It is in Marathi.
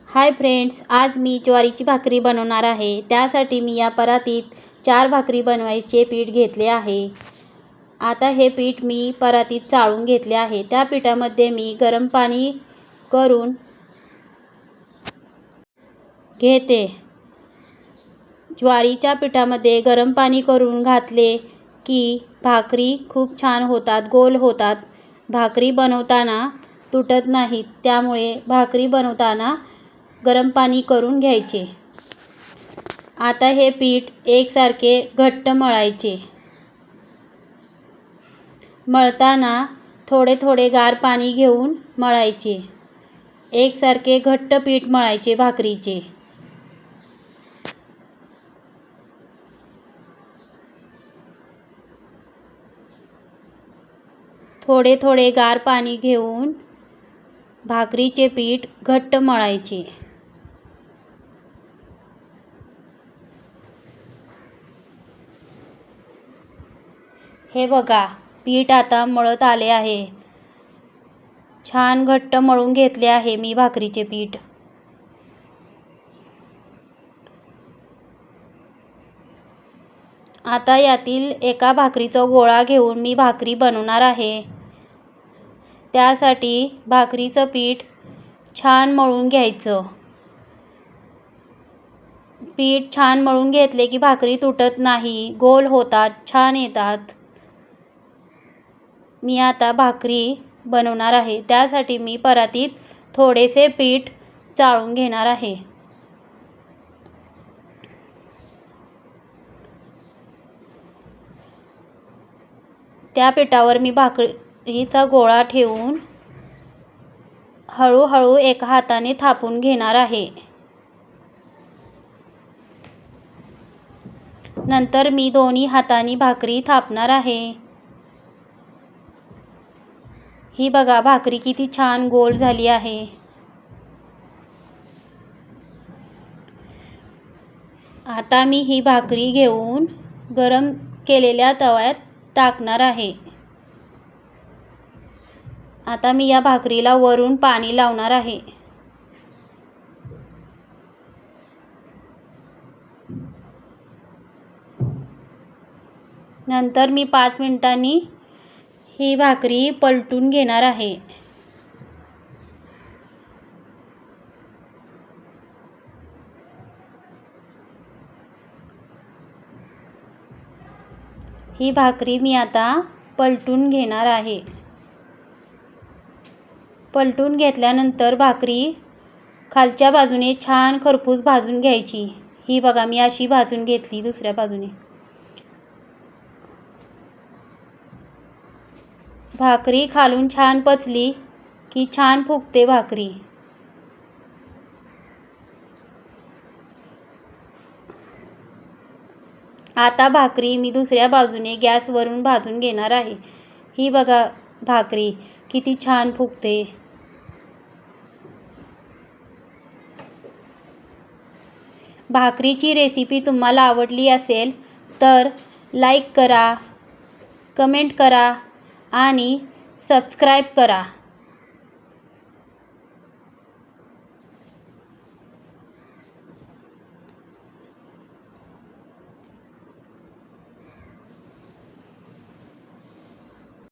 हाय फ्रेंड्स, आज मी ज्वारीची भाकरी बनवणार आहे। त्यासाठी मी या परातीत 4 भाकरी बनवायचे पीठ घेतले आहे। आता हे पीठ मी परातीत चाळून घेतले आहे। त्या पिठामध्ये मी गरम पाणी करून घेते। ज्वारीच्या पिठामध्ये गरम पाणी करून घातले की भाकरी खूप छान होतात, गोल होतात। भाकरी बनवताना तुटत नाहीत, त्यामुळे भाकरी बनवताना गरम पाणी करून घ्यायचे। आता हे पीठ एकसारखे घट्ट मळायचे। मळताना थोडे थोडे गार पाणी घेऊन मळायचे। एकसारखे घट्ट पीठ मळायचे भाकरीचे। थोडे थोडे गार पाणी घेऊन भाकरीचे पीठ घट्ट मळायचे। हे बघा, पीठ आता मळत आले आहे। छान घट्ट मळून घेतले आहे मी भाकरीचे पीठ। आता यातील एका भाकरीचा गोळा घेऊन मी भाकरी बनवणार आहे। त्यासाठी भाकरीचं पीठ छान मळून घ्यायचं। पीठ छान मळून घेतले की भाकरी तुटत नाही, गोल होतात, छान येतात। मी आता भाकरी बनवणार आहे। त्यासाठी मी परातीत थोडेसे पीठ चाळून घेणार आहे। त्या पिठावर मी भाकरीचा गोळा ठेवून हळूहळू एका हाताने थापून घेणार आहे। नंतर मी दोन्ही हातांनी भाकरी थापणार आहे। ही बघा, भाकरी किती छान गोल झाली आहे। आता मी ही भाकरी घेऊन गरम केलेल्या तव्यात टाकणार आहे। आता मी या भाकरीला वरून पाणी लावणार आहे। नंतर मी 5 मिनिटांनी ही भाकरी पलटून घेणार आहे। ही भाकरी मी आता पलटून घेणार आहे। पलटून घेतल्यानंतर भाकरी खालच्या बाजूने छान खरपूस भाजून घ्यायची। ही बघा, मी अशी भाजून घेतली दुसऱ्या बाजूने। भाकरी खालून छान पचली की छान फुगते भाकरी। आता भाकरी मी दुसऱ्या बाजूने गॅसवरून भाजून घेणार आहे। ही बघा, भाकरी किती छान फुगते। भाकरीची रेसिपी तुम्हाला आवडली असेल तर लाईक करा, कमेंट करा आणि सबस्क्राईब करा।